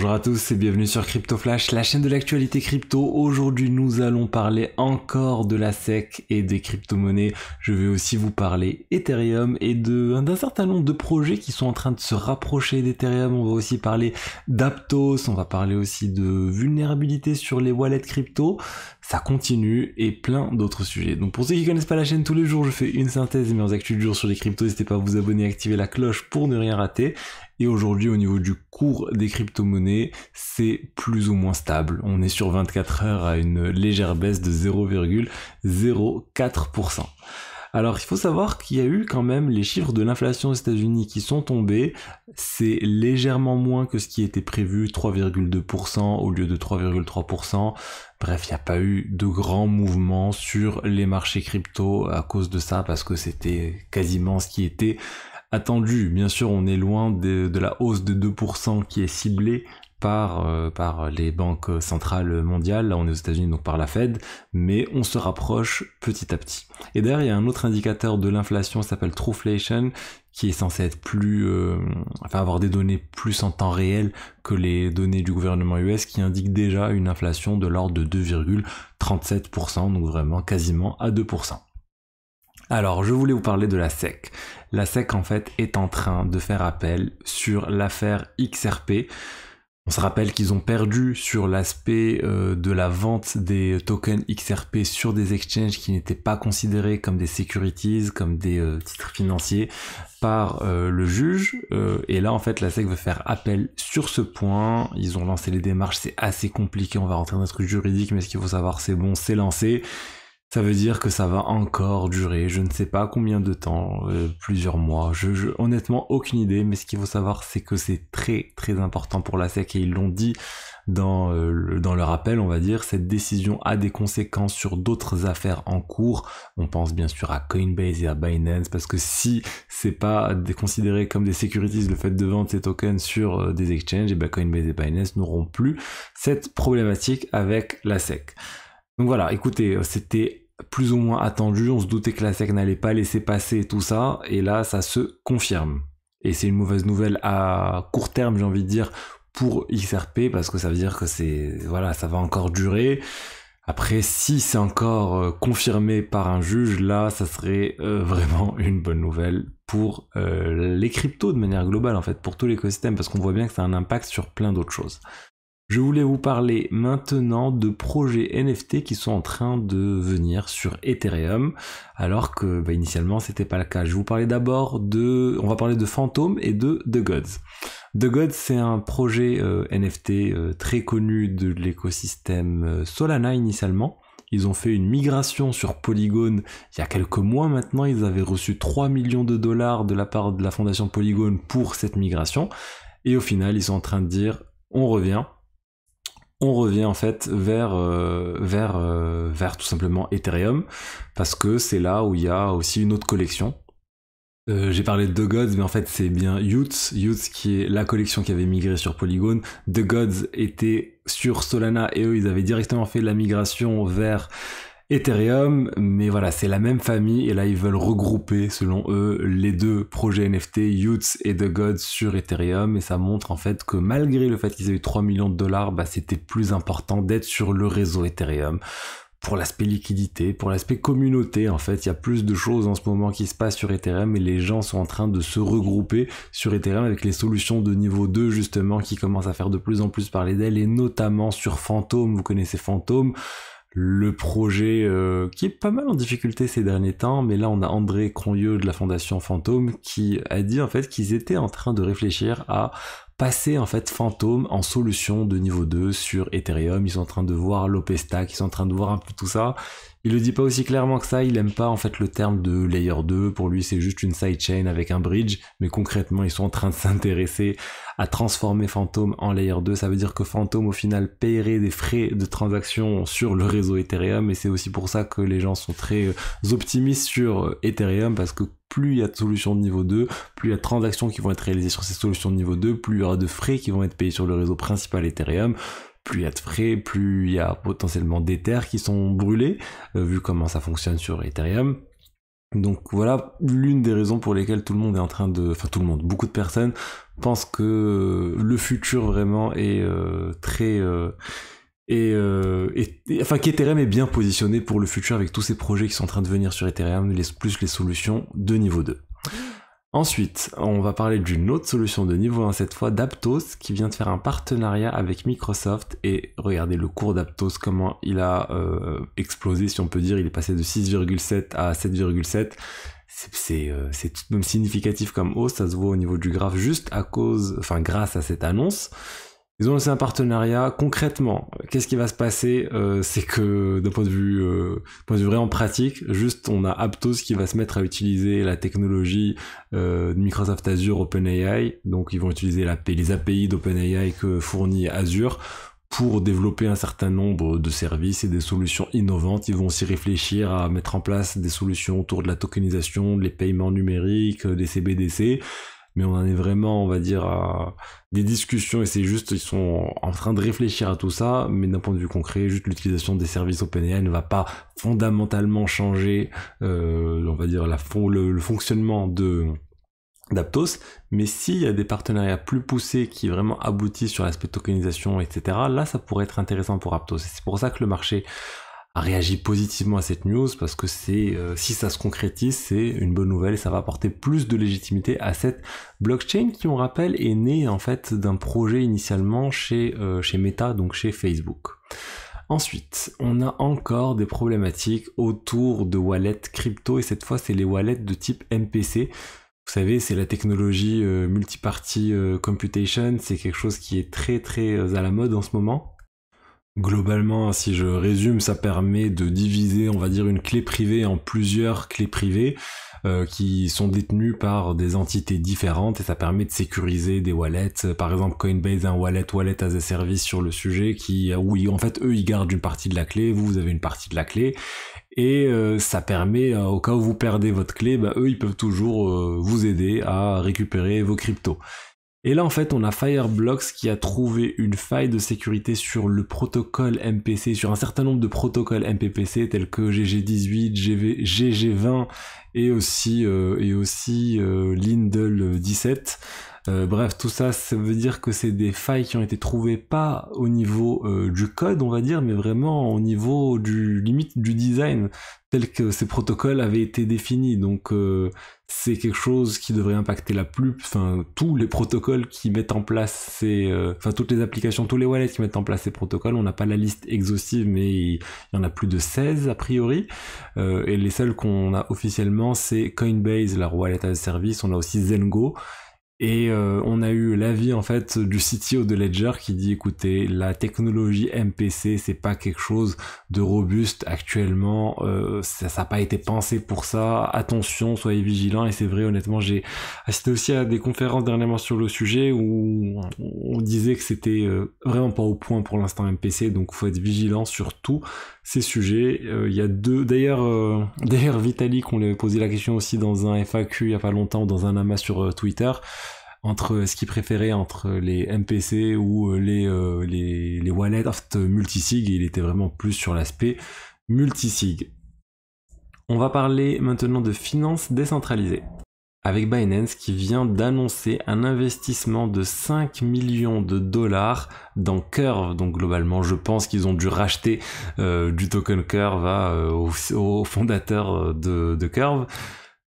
Bonjour à tous et bienvenue sur Crypto Flash, la chaîne de l'actualité crypto. Aujourd'hui, nous allons parler encore de la SEC et des crypto-monnaies. Je vais aussi vous parler Ethereum et d'un certain nombre de projets qui sont en train de se rapprocher d'Ethereum. On va aussi parler d'Aptos, on va parler aussi de vulnérabilité sur les wallets crypto. Ça continue et plein d'autres sujets. Donc pour ceux qui connaissent pas la chaîne, tous les jours je fais une synthèse des meilleures actus du jour sur les cryptos. N'hésitez pas à vous abonner et activer la cloche pour ne rien rater. Et aujourd'hui, au niveau du cours des crypto-monnaies, c'est plus ou moins stable. On est sur 24 heures à une légère baisse de 0,04%. Alors, il faut savoir qu'il y a eu quand même les chiffres de l'inflation aux États-Unis qui sont tombés. C'est légèrement moins que ce qui était prévu, 3,2% au lieu de 3,3%. Bref, il n'y a pas eu de grands mouvements sur les marchés crypto à cause de ça, parce que c'était quasiment ce qui était attendu. Bien sûr, on est loin de la hausse de 2% qui est ciblée par les banques centrales mondiales. Là, on est aux États-Unis, donc par la Fed, mais on se rapproche petit à petit. Et d'ailleurs, il y a un autre indicateur de l'inflation, ça s'appelle Trueflation, qui est censé être avoir des données plus en temps réel que les données du gouvernement US, qui indique déjà une inflation de l'ordre de 2,37%, donc vraiment quasiment à 2%. Alors, je voulais vous parler de la SEC. La SEC, en fait, est en train de faire appel sur l'affaire XRP. On se rappelle qu'ils ont perdu sur l'aspect de la vente des tokens XRP sur des exchanges qui n'étaient pas considérés comme des securities, comme des titres financiers par le juge. Et là, en fait, la SEC veut faire appel sur ce point. Ils ont lancé les démarches, c'est assez compliqué. On va rentrer dans un truc juridique, mais ce qu'il faut savoir, c'est bon, c'est lancé. Ça veut dire que ça va encore durer, je ne sais pas combien de temps, plusieurs mois, honnêtement aucune idée, mais ce qu'il faut savoir c'est que c'est très très important pour la SEC et ils l'ont dit dans leur appel, on va dire, cette décision a des conséquences sur d'autres affaires en cours. On pense bien sûr à Coinbase et à Binance, parce que si c'est pas considéré comme des securities le fait de vendre ces tokens sur des exchanges, et ben Coinbase et Binance n'auront plus cette problématique avec la SEC. Donc voilà, écoutez, c'était plus ou moins attendu, on se doutait que la SEC n'allait pas laisser passer tout ça, et là ça se confirme. Et c'est une mauvaise nouvelle à court terme, j'ai envie de dire, pour XRP, parce que ça veut dire que ça va encore durer. Après, si c'est encore confirmé par un juge, là ça serait vraiment une bonne nouvelle pour les cryptos de manière globale, en fait, pour tout l'écosystème, parce qu'on voit bien que ça a un impact sur plein d'autres choses. Je voulais vous parler maintenant de projets NFT qui sont en train de venir sur Ethereum, alors que initialement c'était pas le cas. Je vais vous parler d'abord on va parler de Phantom et de The Gods. The Gods, c'est un projet NFT très connu de l'écosystème Solana initialement. Ils ont fait une migration sur Polygon il y a quelques mois maintenant. Ils avaient reçu 3 millions de dollars de la part de la fondation Polygon pour cette migration. Et au final, ils sont en train de dire on revient en fait vers tout simplement Ethereum, parce que c'est là où il y a aussi une autre collection. J'ai parlé de The Gods, mais en fait c'est bien Youths qui est la collection qui avait migré sur Polygon. The Gods était sur Solana et eux ils avaient directement fait la migration vers Ethereum, mais voilà, c'est la même famille et là ils veulent regrouper selon eux les deux projets NFT, Youths et The Gods sur Ethereum, et ça montre en fait que malgré le fait qu'ils aient eu 3 millions de dollars, c'était plus important d'être sur le réseau Ethereum. Pour l'aspect liquidité, pour l'aspect communauté, en fait, il y a plus de choses en ce moment qui se passent sur Ethereum et les gens sont en train de se regrouper sur Ethereum avec les solutions de niveau 2 justement qui commencent à faire de plus en plus parler d'elles, et notamment sur Phantom. Vous connaissez Phantom, le projet qui est pas mal en difficulté ces derniers temps, mais là on a André Cronjeux de la fondation Phantom qui a dit en fait qu'ils étaient en train de réfléchir à passer en fait Phantom en solution de niveau 2 sur Ethereum. Ils sont en train de voir l'OP-Stack, ils sont en train de voir un peu tout ça. Il le dit pas aussi clairement que ça, il aime pas en fait le terme de layer 2, pour lui c'est juste une sidechain avec un bridge, mais concrètement ils sont en train de s'intéresser à transformer Phantom en layer 2, ça veut dire que Phantom au final paierait des frais de transaction sur le réseau Ethereum, et c'est aussi pour ça que les gens sont très optimistes sur Ethereum, parce que plus il y a de solutions de niveau 2, plus il y a de transactions qui vont être réalisées sur ces solutions de niveau 2, plus il y aura de frais qui vont être payés sur le réseau principal Ethereum. Plus il y a de frais, plus il y a potentiellement d'Ether qui sont brûlés, vu comment ça fonctionne sur Ethereum. Donc voilà l'une des raisons pour lesquelles tout le monde est en train de... Enfin tout le monde, beaucoup de personnes pensent que le futur vraiment est très... enfin qu'Ethereum est bien positionné pour le futur avec tous ces projets qui sont en train de venir sur Ethereum, plus les solutions de niveau 2. Ensuite, on va parler d'une autre solution de niveau 1 cette fois, d'Aptos, qui vient de faire un partenariat avec Microsoft, et regardez le cours d'Aptos, comment il a explosé, si on peut dire, il est passé de 6,7 à 7,7. C'est tout de même significatif comme hausse, ça se voit au niveau du graphe juste grâce à cette annonce. Ils ont lancé un partenariat. Concrètement, qu'est-ce qui va se passer? C'est que d'un point de vue vraiment pratique, juste on a Aptos qui va se mettre à utiliser la technologie de Microsoft Azure OpenAI. Donc ils vont utiliser les API d'OpenAI que fournit Azure pour développer un certain nombre de services et des solutions innovantes. Ils vont aussi réfléchir à mettre en place des solutions autour de la tokenisation, les paiements numériques, des CBDC. Mais on en est vraiment, on va dire, à des discussions, et c'est juste, ils sont en train de réfléchir à tout ça, mais d'un point de vue concret, juste l'utilisation des services OpenAI ne va pas fondamentalement changer, on va dire, le fonctionnement d'Aptos, mais s'il y a des partenariats plus poussés qui vraiment aboutissent sur l'aspect tokenisation, etc., là, ça pourrait être intéressant pour Aptos. Et c'est pour ça que le marché a réagi positivement à cette news, parce que si ça se concrétise, c'est une bonne nouvelle et ça va apporter plus de légitimité à cette blockchain qui, on rappelle, est née en fait d'un projet initialement chez Meta, donc chez Facebook. Ensuite, on a encore des problématiques autour de wallets crypto, et cette fois c'est les wallets de type MPC. Vous savez, c'est la technologie multi-party computation, c'est quelque chose qui est très très à la mode en ce moment. Globalement, si je résume, ça permet de diviser, on va dire, une clé privée en plusieurs clés privées qui sont détenues par des entités différentes, et ça permet de sécuriser des wallets. Par exemple, Coinbase a un wallet as a service sur le sujet où en fait eux ils gardent une partie de la clé, vous avez une partie de la clé, et ça permet au cas où vous perdez votre clé, eux ils peuvent toujours vous aider à récupérer vos cryptos. Et là, en fait, on a Fireblocks qui a trouvé une faille de sécurité sur le protocole MPC, sur un certain nombre de protocoles MPPC tels que GG18, GG20 et aussi Lindle 17. Bref, tout ça, ça veut dire que c'est des failles qui ont été trouvées pas au niveau du code, on va dire, mais vraiment au niveau limite du design tel que ces protocoles avaient été définis. Donc c'est quelque chose qui devrait impacter tous les protocoles qui mettent en place toutes les applications, tous les wallets qui mettent en place ces protocoles. On n'a pas la liste exhaustive, mais il y en a plus de 16 a priori. Et les seuls qu'on a officiellement, c'est Coinbase, leur wallet as a service. On a aussi Zengo. Et on a eu l'avis en fait du CTO de Ledger qui dit écoutez, la technologie MPC c'est pas quelque chose de robuste actuellement, ça n'a pas été pensé pour ça, attention, soyez vigilants. Et c'est vrai, honnêtement, j'ai assisté aussi à des conférences dernièrement sur le sujet où on disait que c'était vraiment pas au point pour l'instant MPC, donc faut être vigilant sur tous ces sujets. Il y a d'ailleurs Vitalik, on lui avait posé la question aussi dans un FAQ il y a pas longtemps, dans un amas sur Twitter, entre ce qu'il préférait entre les MPC ou les wallets multisig, et il était vraiment plus sur l'aspect multisig. On va parler maintenant de finances décentralisées, avec Binance qui vient d'annoncer un investissement de 5 millions de dollars dans Curve. Donc globalement, je pense qu'ils ont dû racheter du token Curve au fondateur de Curve.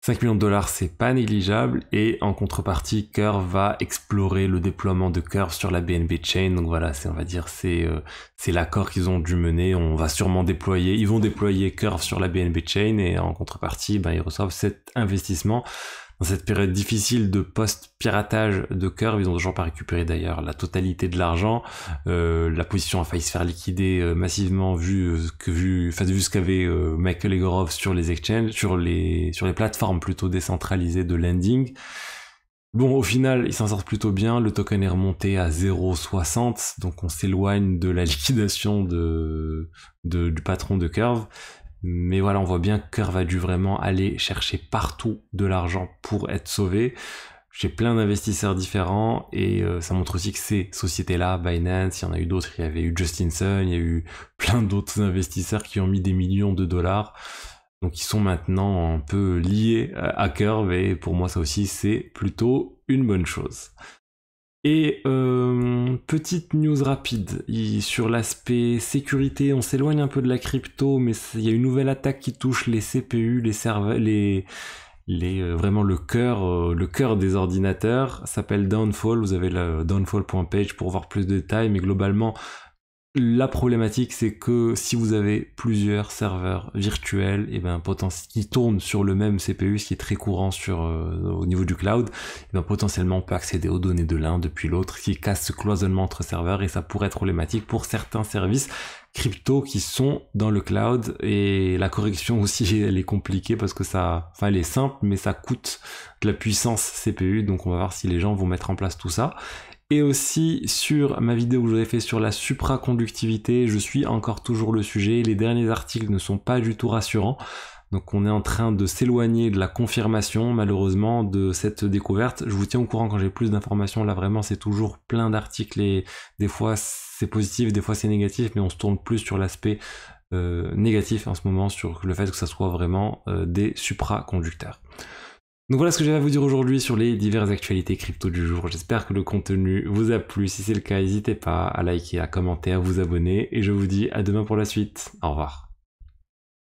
5 millions de dollars, c'est pas négligeable, et en contrepartie, Curve va explorer le déploiement de Curve sur la BNB Chain. Donc voilà, c'est l'accord qu'ils ont dû mener. Ils vont déployer Curve sur la BNB Chain, et en contrepartie, ils reçoivent cet investissement. Dans cette période difficile de post-piratage de Curve, ils ont toujours pas récupéré d'ailleurs la totalité de l'argent. La position a failli se faire liquider massivement vu ce qu'avait Michael Egorov sur les exchanges, sur les plateformes plutôt décentralisées de lending. Bon, au final, ils s'en sortent plutôt bien. Le token est remonté à 0,60, donc on s'éloigne de la liquidation du patron de Curve. Mais voilà, on voit bien que Curve a dû vraiment aller chercher partout de l'argent pour être sauvé. J'ai plein d'investisseurs différents, et ça montre aussi que ces sociétés-là, Binance, il y en a eu d'autres, il y avait eu Justin Sun, il y a eu plein d'autres investisseurs qui ont mis des millions de dollars. Donc ils sont maintenant un peu liés à Curve et pour moi ça aussi c'est plutôt une bonne chose. Et petite news rapide sur l'aspect sécurité, on s'éloigne un peu de la crypto, mais il y a une nouvelle attaque qui touche les CPU, les serveurs, vraiment le cœur des ordinateurs. Ça s'appelle Downfall. Vous avez le downfall.page pour voir plus de détails, mais globalement la problématique, c'est que si vous avez plusieurs serveurs virtuels qui tournent sur le même CPU, ce qui est très courant au niveau du cloud, potentiellement on peut accéder aux données de l'un depuis l'autre, ce qui casse ce cloisonnement entre serveurs, et ça pourrait être problématique pour certains services crypto qui sont dans le cloud. Et la correction aussi, elle est compliquée parce que elle est simple, mais ça coûte de la puissance CPU, donc on va voir si les gens vont mettre en place tout ça. Et aussi sur ma vidéo que j'avais fait sur la supraconductivité, je suis encore toujours le sujet. Les derniers articles ne sont pas du tout rassurants. Donc on est en train de s'éloigner de la confirmation, malheureusement, de cette découverte. Je vous tiens au courant quand j'ai plus d'informations. Là vraiment c'est toujours plein d'articles et des fois c'est positif, des fois c'est négatif, mais on se tourne plus sur l'aspect négatif en ce moment, sur le fait que ça soit vraiment des supraconducteurs. Donc voilà ce que j'avais à vous dire aujourd'hui sur les diverses actualités crypto du jour. J'espère que le contenu vous a plu. Si c'est le cas, n'hésitez pas à liker, à commenter, à vous abonner. Et je vous dis à demain pour la suite. Au revoir.